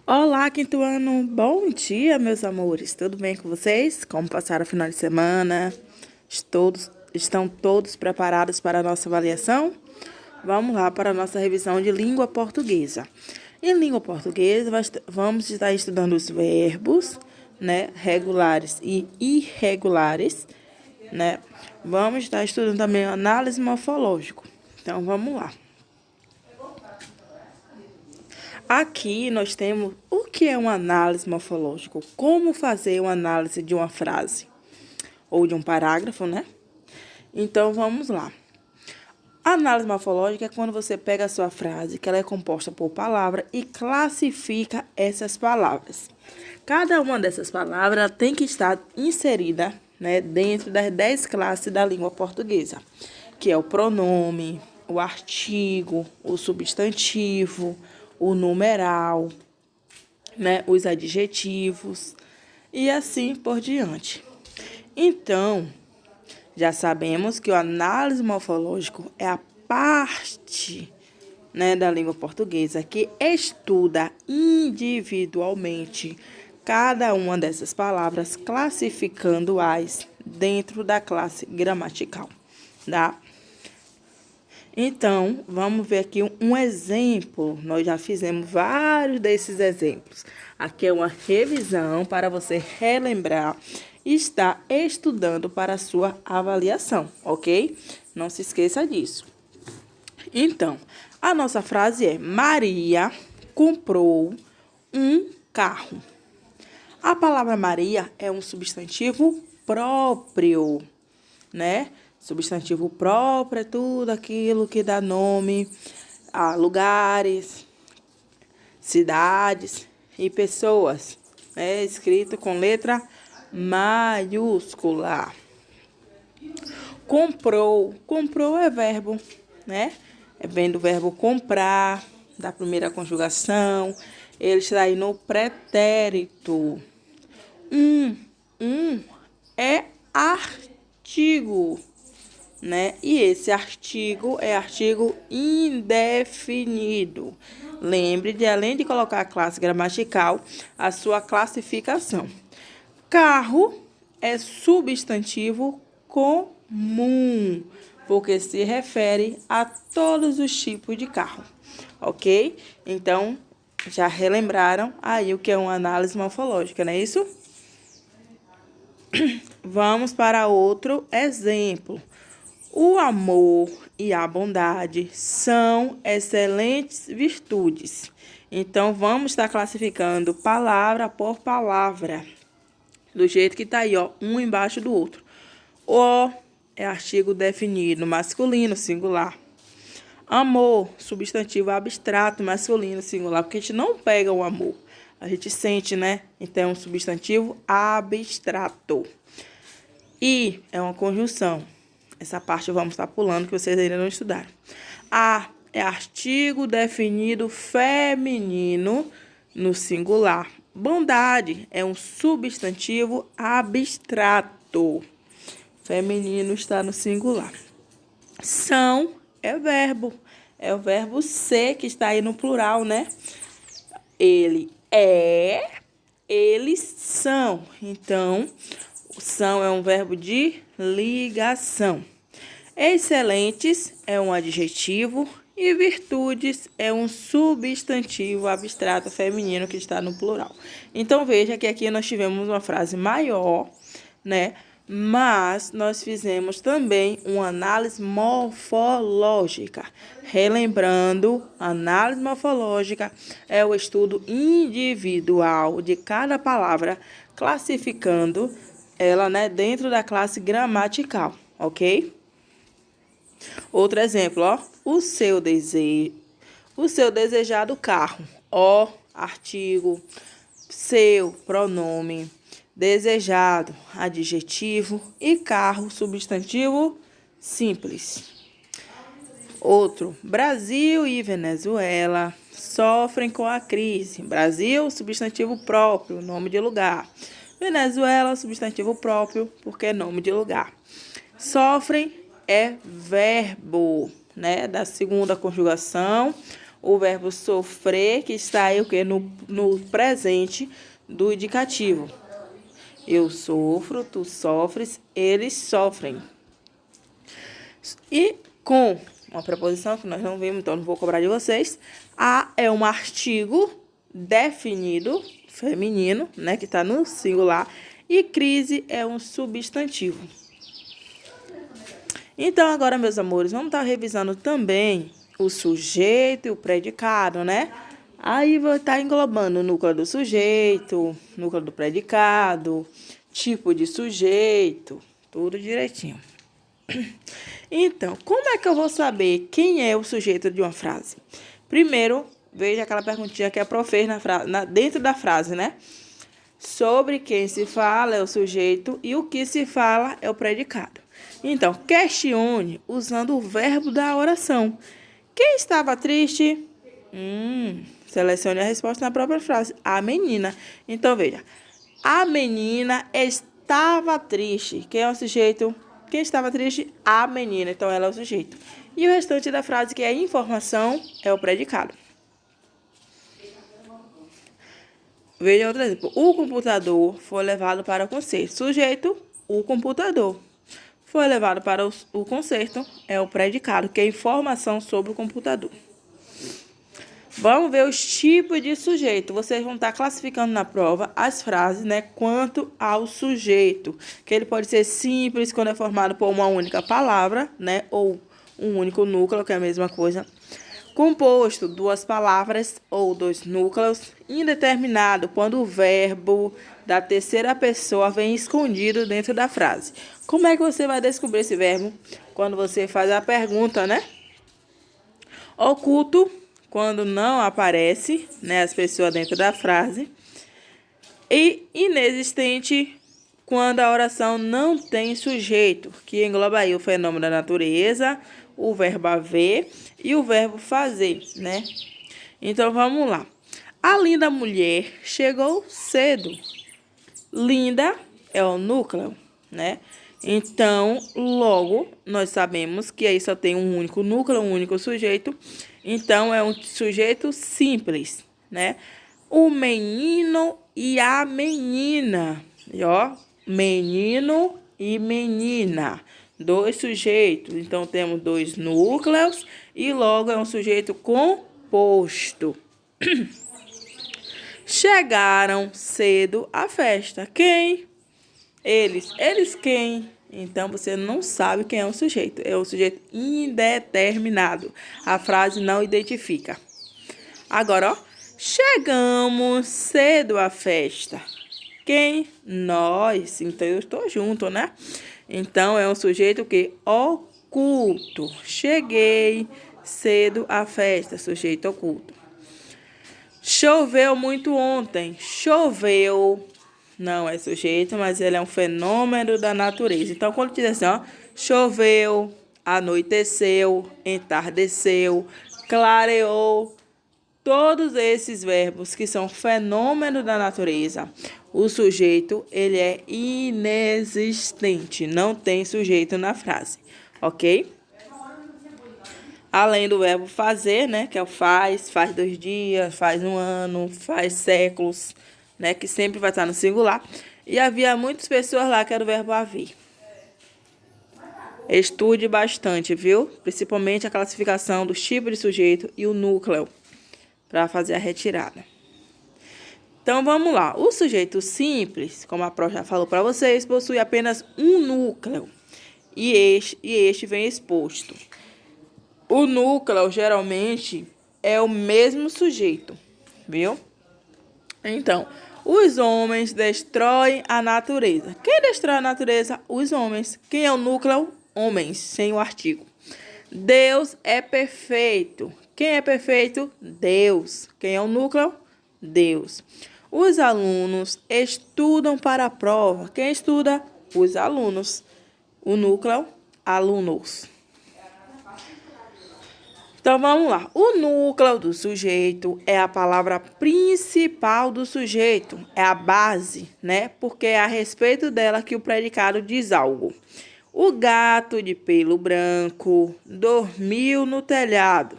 Olá, quinto ano. Bom dia, meus amores. Tudo bem com vocês? Como passaram o final de semana? Estão todos preparados para a nossa avaliação? Vamos lá para a nossa revisão de língua portuguesa. Em língua portuguesa, vamos estar estudando os verbos, né, regulares e irregulares, né? Vamos estar estudando também a análise morfológica. Então, vamos lá. Aqui nós temos o que é uma análise morfológica, como fazer uma análise de uma frase ou de um parágrafo, né? Então, vamos lá. A análise morfológica é quando você pega a sua frase, que ela é composta por palavra, e classifica essas palavras. Cada uma dessas palavras tem que estar inserida, né, dentro das 10 classes da língua portuguesa, que é o pronome, o artigo, o substantivo, o numeral, né, os adjetivos e assim por diante. Então, já sabemos que o análise morfológico é a parte, né, da língua portuguesa que estuda individualmente cada uma dessas palavras, classificando-as dentro da classe gramatical, tá? Então, vamos ver aqui um exemplo. Nós já fizemos vários desses exemplos. Aqui é uma revisão para você relembrar e estar estudando para a sua avaliação, ok? Não se esqueça disso. Então, a nossa frase é: Maria comprou um carro. A palavra Maria é um substantivo próprio, né? Substantivo próprio é tudo aquilo que dá nome a lugares, cidades e pessoas. É escrito com letra maiúscula. Comprou. Comprou é verbo, né? Vem do verbo comprar, da primeira conjugação. Ele está aí no pretérito. É artigo, né? E esse artigo é artigo indefinido. Lembre de, além de colocar a classe gramatical, a sua classificação. Carro é substantivo comum, porque se refere a todos os tipos de carro, ok? Então, já relembraram aí o que é uma análise morfológica, não é isso? Vamos para outro exemplo. O amor e a bondade são excelentes virtudes. Então, vamos estar classificando palavra por palavra, do jeito que está aí, ó, um embaixo do outro. O é artigo definido, masculino, singular. Amor, substantivo abstrato, masculino, singular, porque a gente não pega o amor, a gente sente, né? Então, é um substantivo abstrato. E é uma conjunção. Essa parte vamos estar pulando, que vocês ainda não estudaram. A é artigo definido feminino no singular. Bondade é um substantivo abstrato. Feminino está no singular. São é verbo. É o verbo ser que está aí no plural, né? Ele é, eles são. Então, são é um verbo de ligação. Excelentes é um adjetivo e virtudes é um substantivo abstrato feminino que está no plural. Então, veja que aqui nós tivemos uma frase maior, né? Mas nós fizemos também uma análise morfológica. Relembrando, análise morfológica é o estudo individual de cada palavra, classificando ela, né, dentro da classe gramatical, ok? Outro exemplo, ó. O seu desejado carro. O, artigo. Seu, pronome. Desejado, adjetivo. E carro, substantivo simples. Outro. Brasil e Venezuela sofrem com a crise. Brasil, substantivo próprio, nome de lugar. Venezuela, substantivo próprio, porque é nome de lugar. Sofrem é verbo, né, da segunda conjugação. o verbo sofrer, que está aí o quê? No presente do indicativo. Eu sofro, tu sofres, eles sofrem. E com uma preposição que nós não vimos, então não vou cobrar de vocês. A é um artigo definido, feminino, né, que está no singular. E crise é um substantivo. Então, agora, meus amores, vamos estar revisando também o sujeito e o predicado, né? Aí vou estar englobando o núcleo do sujeito, núcleo do predicado, tipo de sujeito, tudo direitinho. Então, como é que eu vou saber quem é o sujeito de uma frase? Primeiro, veja aquela perguntinha que a prof fez dentro da frase, né? Sobre quem se fala é o sujeito e o que se fala é o predicado. Então, questione usando o verbo da oração. Quem estava triste? Selecione a resposta na própria frase. A menina. Então, veja. A menina estava triste. Quem é o sujeito? Quem estava triste? A menina. Então, ela é o sujeito. E o restante da frase, que é informação, é o predicado. Veja outro exemplo. O computador foi levado para o concerto. Sujeito, o computador. Foi levado para o concerto, é o predicado, que é informação sobre o computador. Vamos ver os tipos de sujeito. Vocês vão estar classificando na prova as frases, né, quanto ao sujeito. Que ele pode ser simples, quando é formado por uma única palavra, né, ou um único núcleo, que é a mesma coisa. Composto, duas palavras ou dois núcleos. Indeterminado, quando o verbo da terceira pessoa vem escondido dentro da frase. Como é que você vai descobrir esse verbo? Quando você faz a pergunta, né? Oculto, quando não aparece, né, as pessoas dentro da frase. E inexistente, quando a oração não tem sujeito, que engloba aí o fenômeno da natureza, o verbo haver e o verbo fazer, né? Então, vamos lá. A linda mulher chegou cedo. Linda é o núcleo, né? Então, logo, nós sabemos que aí só tem um único núcleo, um único sujeito. Então, é um sujeito simples, né? O menino e a menina. E, ó, menino e menina. Dois sujeitos. Então, temos dois núcleos e logo é um sujeito composto. Chegaram cedo à festa. Quem? Eles. Eles quem? Então, você não sabe quem é o sujeito. É o sujeito indeterminado. A frase não identifica. Agora, ó. Chegamos cedo à festa. Quem? Nós. Então, eu estou junto, né? Então, é um sujeito que oculto. Cheguei cedo à festa. Sujeito oculto. Choveu muito ontem. Choveu. Não é sujeito, mas ele é um fenômeno da natureza. Então, quando diz assim, ó, choveu, anoiteceu, entardeceu, clareou, todos esses verbos que são fenômeno da natureza, o sujeito, ele é inexistente, não tem sujeito na frase, ok? Além do verbo fazer, né, que é o faz 2 dias, faz 1 ano, faz séculos, né, que sempre vai estar no singular. E havia muitas pessoas lá que era o verbo haver. Estude bastante, viu? Principalmente a classificação dos tipos de sujeito e o núcleo, para fazer a retirada. Então, vamos lá. O sujeito simples, como a prof já falou para vocês, possui apenas um núcleo. E este vem exposto. O núcleo, geralmente, é o mesmo sujeito, viu? Então, os homens destroem a natureza. Quem destrói a natureza? Os homens. Quem é o núcleo? Homens, sem o artigo. Deus é perfeito. Quem é perfeito? Deus. Quem é o núcleo? Deus. Os alunos estudam para a prova. Quem estuda? Os alunos. O núcleo? Alunos. Então, vamos lá. O núcleo do sujeito é a palavra principal do sujeito. É a base, né? Porque é a respeito dela que o predicado diz algo. O gato de pelo branco dormiu no telhado.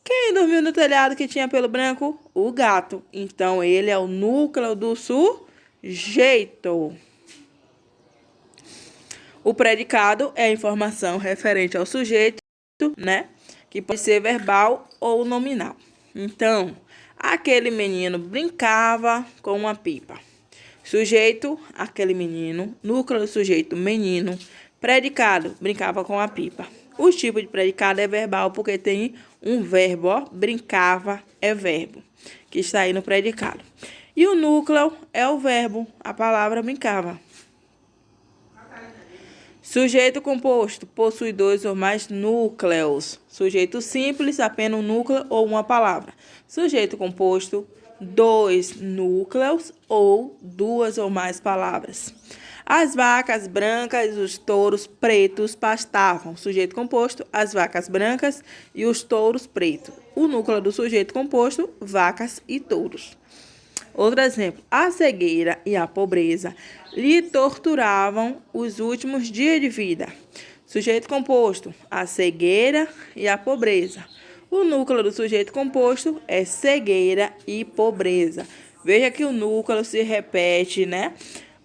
Quem dormiu no telhado que tinha pelo branco? O gato. Então, ele é o núcleo do sujeito. O predicado é a informação referente ao sujeito, né? Que pode ser verbal ou nominal. Então, aquele menino brincava com uma pipa. Sujeito, aquele menino. Núcleo do sujeito, menino. Predicado, brincava com a pipa. O tipo de predicado é verbal porque tem um verbo, ó. Brincava é verbo, que está aí no predicado. E o núcleo é o verbo, a palavra brincava. Sujeito composto possui 2 ou mais núcleos. Sujeito simples, apenas um núcleo ou uma palavra. Sujeito composto, 2 núcleos ou 2 ou mais palavras. As vacas brancas e os touros pretos pastavam. Sujeito composto, as vacas brancas e os touros pretos. O núcleo do sujeito composto, vacas e touros. Outro exemplo, a cegueira e a pobreza lhe torturavam os últimos dias de vida. Sujeito composto, a cegueira e a pobreza. O núcleo do sujeito composto é cegueira e pobreza. Veja que o núcleo se repete, né?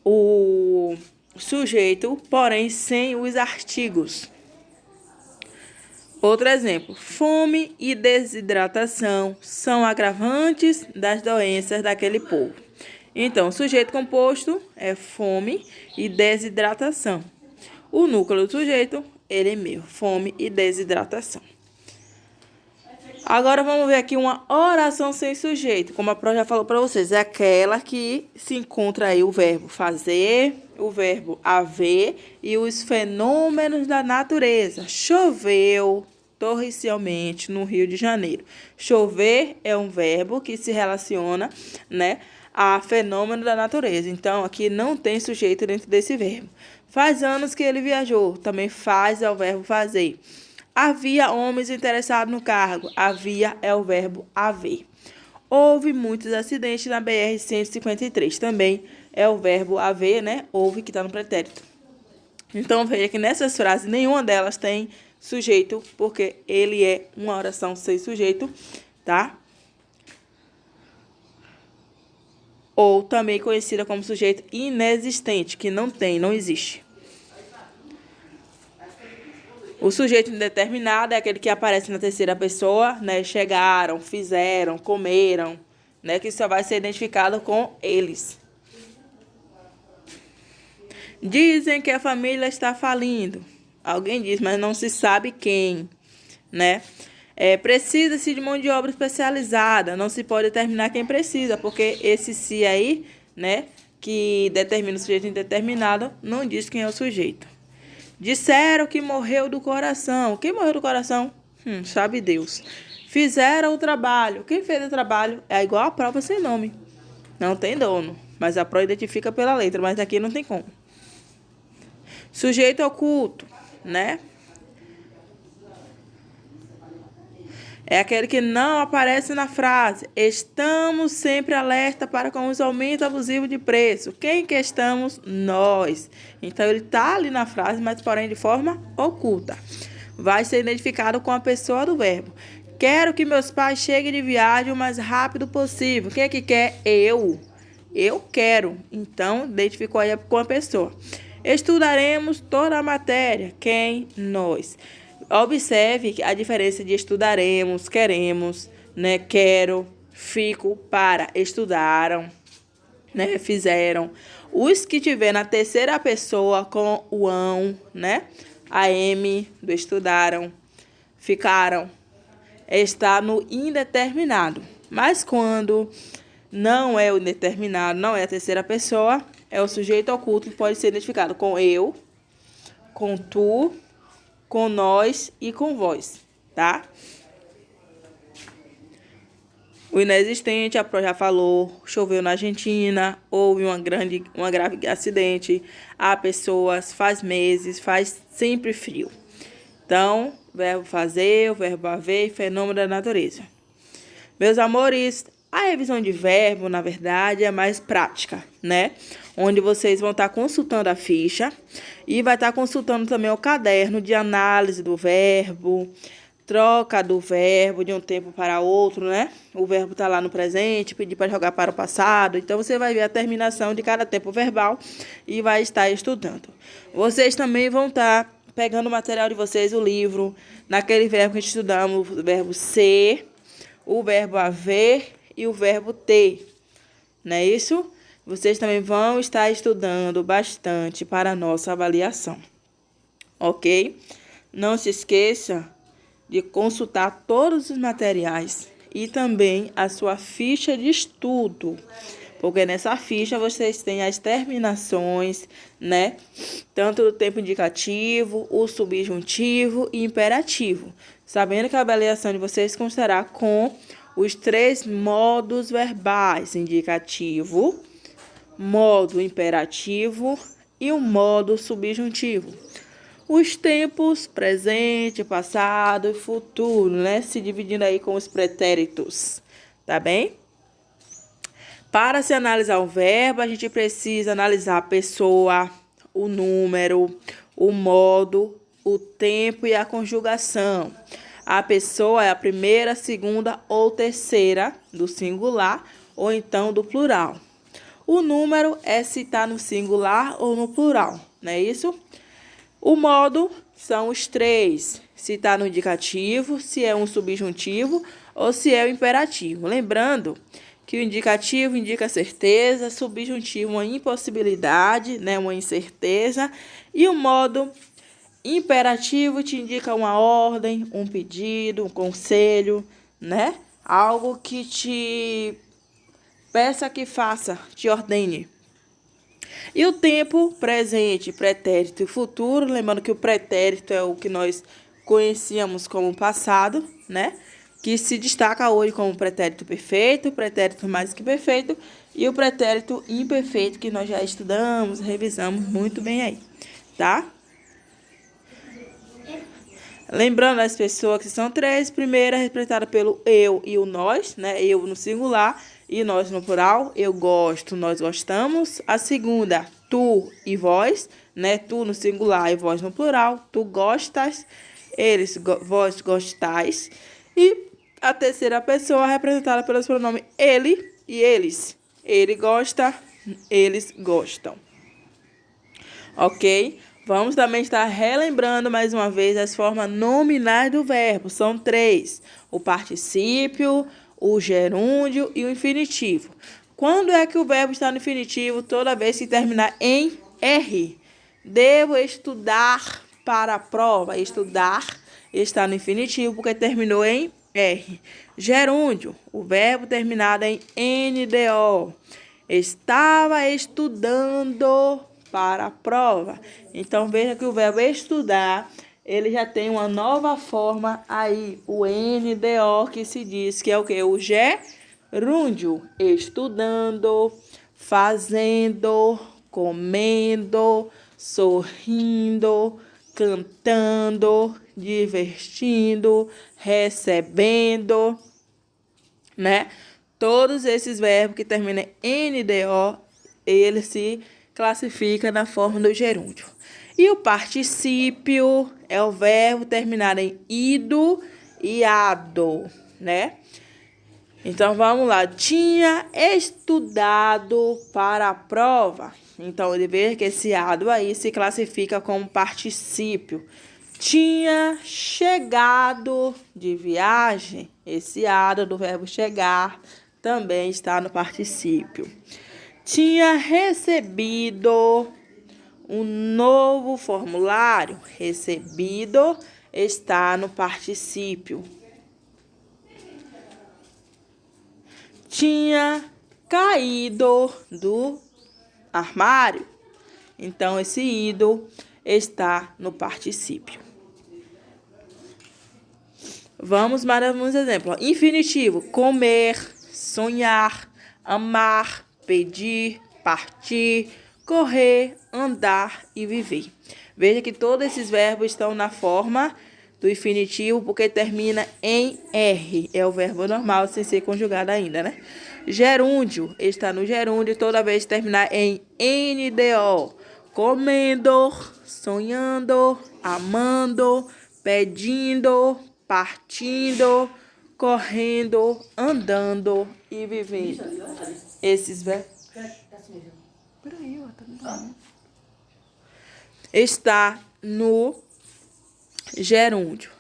O sujeito, porém sem os artigos. Outro exemplo, fome e desidratação são agravantes das doenças daquele povo. Então, sujeito composto é fome e desidratação. O núcleo do sujeito, ele é mesmo, fome e desidratação. Agora vamos ver aqui uma oração sem sujeito. Como a Pro já falou para vocês, é aquela que se encontra aí o verbo fazer, o verbo haver e os fenômenos da natureza. Choveu torrencialmente no Rio de Janeiro. Chover é um verbo que se relaciona, né, a fenômeno da natureza. Então, aqui não tem sujeito dentro desse verbo. Faz anos que ele viajou. Também faz é o verbo fazer. Havia homens interessados no cargo. Havia é o verbo haver. Houve muitos acidentes na BR-153. Também é o verbo haver, né? Houve, que está no pretérito. Então, veja que nessas frases, nenhuma delas tem sujeito, porque ele é uma oração sem sujeito, tá? Ou também conhecida como sujeito inexistente, que não tem, não existe. O sujeito indeterminado é aquele que aparece na terceira pessoa, né? Chegaram, fizeram, comeram, né? Que só vai ser identificado com eles. Dizem que a família está falindo. Alguém diz, mas não se sabe quem, né? Precisa-se de mão de obra especializada. Não se pode determinar quem precisa, porque esse se aí, né, que determina o sujeito indeterminado, não diz quem é o sujeito. Disseram que morreu do coração. Quem morreu do coração? Sabe Deus. Fizeram o trabalho. Quem fez o trabalho é igual a prova sem nome. Não tem dono, mas a prova identifica pela letra, mas aqui não tem como. Sujeito oculto, né? É aquele que não aparece na frase. Estamos sempre alerta para com os aumentos abusivos de preço. Quem que estamos? Nós. Então, ele está ali na frase, mas porém de forma oculta. Vai ser identificado com a pessoa do verbo. Quero que meus pais cheguem de viagem o mais rápido possível. Quem é que quer? Eu. Eu quero. Então, identificou aí com a pessoa. Estudaremos toda a matéria. Quem? Nós. Observe a diferença de estudaremos, queremos, né? Quero, fico, para, estudaram, né? Fizeram. Os que tiver na terceira pessoa com o ão, né? A M do estudaram, ficaram, está no indeterminado. Mas quando não é o indeterminado, não é a terceira pessoa, é o sujeito oculto que pode ser identificado com eu, com tu, com nós e com vós, tá? O inexistente, a Pro já falou, choveu na Argentina, houve uma grave acidente, há pessoas, faz meses, faz sempre frio. Então, verbo fazer, o verbo haver, fenômeno da natureza. Meus amores, a revisão de verbo, na verdade, é mais prática, né? Onde vocês vão estar consultando a ficha e vai estar consultando também o caderno de análise do verbo, troca do verbo de um tempo para outro, né? O verbo está lá no presente, pedir para jogar para o passado. Então, você vai ver a terminação de cada tempo verbal e vai estar estudando. Vocês também vão estar pegando o material de vocês, o livro, naquele verbo que a gente estudamos, o verbo ser, o verbo haver e o verbo ter. Não é isso? Vocês também vão estar estudando bastante para a nossa avaliação. Ok? Não se esqueça de consultar todos os materiais e também a sua ficha de estudo, porque nessa ficha vocês têm as terminações, né? Tanto do tempo indicativo, o subjuntivo e imperativo. Sabendo que a avaliação de vocês constará com os 3 modos verbais: indicativo, modo imperativo e o modo subjuntivo. Os tempos presente, passado e futuro, né? Se dividindo aí com os pretéritos, tá bem? Para se analisar o verbo, a gente precisa analisar a pessoa, o número, o modo, o tempo e a conjugação. A pessoa é a primeira, segunda ou terceira do singular ou então do plural. O número é se está no singular ou no plural, não é isso? O modo são os 3, se está no indicativo, se é um subjuntivo ou se é o imperativo. Lembrando que o indicativo indica certeza, subjuntivo uma impossibilidade, né, uma incerteza, e o modo imperativo te indica uma ordem, um pedido, um conselho, né? Algo que te peça que faça, te ordene. E o tempo presente, pretérito e futuro, lembrando que o pretérito é o que nós conhecíamos como passado, né? Que se destaca hoje como pretérito perfeito, pretérito mais que perfeito e o pretérito imperfeito, que nós já estudamos, revisamos muito bem aí, tá? Lembrando as pessoas que são 3, primeira representada pelo eu e o nós, né? Eu no singular e nós no plural. Eu gosto, nós gostamos. A segunda, tu e vós, né? Tu no singular e vós no plural. Tu gostas, vós gostais. E a terceira pessoa representada pelos pronomes ele e eles. Ele gosta, eles gostam. Ok? Vamos também estar relembrando mais uma vez as formas nominais do verbo. São 3. O particípio, o gerúndio e o infinitivo. Quando é que o verbo está no infinitivo? Toda vez que terminar em R. Devo estudar para a prova. Estudar está no infinitivo porque terminou em R. Gerúndio, o verbo terminado em NDO. Estava estudando para a prova. Então, veja que o verbo estudar, ele já tem uma nova forma aí, o NDO, que se diz que é o quê? O gerúndio. Estudando, fazendo, comendo, sorrindo, cantando, divertindo, recebendo, né? Todos esses verbos que terminam em NDO, ele se classifica na forma do gerúndio. E o particípio é o verbo terminado em ido e ado, né? Então, vamos lá. Tinha estudado para a prova. Então, ele vê que esse ado aí se classifica como particípio. Tinha chegado de viagem. Esse ado do verbo chegar também está no particípio. Tinha recebido um novo formulário. Recebido está no particípio. Tinha caído do armário. Então, esse ido está no particípio. Vamos para alguns exemplos. Infinitivo: comer, sonhar, amar, pedir, partir, correr, andar e viver. Veja que todos esses verbos estão na forma do infinitivo porque termina em R. É o verbo normal sem ser conjugado ainda, né? Gerúndio está no gerúndio toda vez que terminar em NDO. Comendo, sonhando, amando, pedindo, partindo, correndo, andando e vivendo. Esses verbos. Peraí, ó, tá me dando. Está no gerúndio.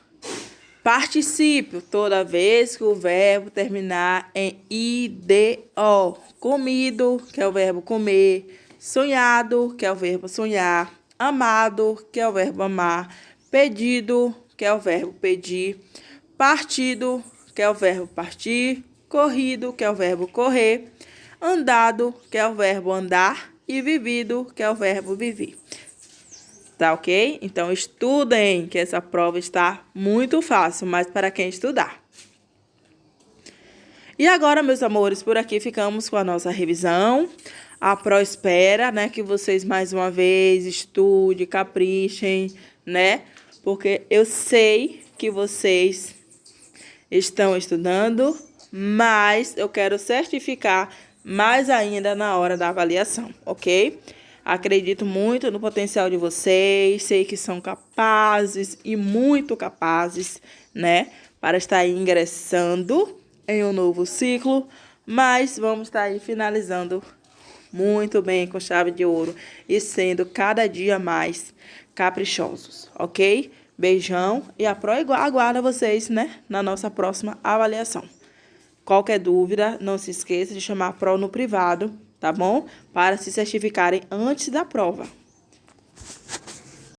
Particípio, toda vez que o verbo terminar em IDO. Comido, que é o verbo comer. Sonhado, que é o verbo sonhar. Amado, que é o verbo amar. Pedido, que é o verbo pedir. Partido, que é o verbo partir. Corrido, que é o verbo correr. Andado, que é o verbo andar. E vivido, que é o verbo viver. Tá ok? Então, estudem, que essa prova está muito fácil, mas para quem estudar. E agora, meus amores, por aqui ficamos com a nossa revisão. A Pro espera, né, que vocês mais uma vez estudem, caprichem, né? Porque eu sei que vocês estão estudando, mas eu quero certificar mais ainda na hora da avaliação, ok? Acredito muito no potencial de vocês, sei que são capazes e muito capazes, né, para estar ingressando em um novo ciclo, mas vamos estar aí finalizando muito bem com chave de ouro e sendo cada dia mais caprichosos, ok? Beijão e a Pro aguarda vocês, né, na nossa próxima avaliação. Qualquer dúvida, não se esqueça de chamar a Pro no privado, tá bom? Para se certificarem antes da prova.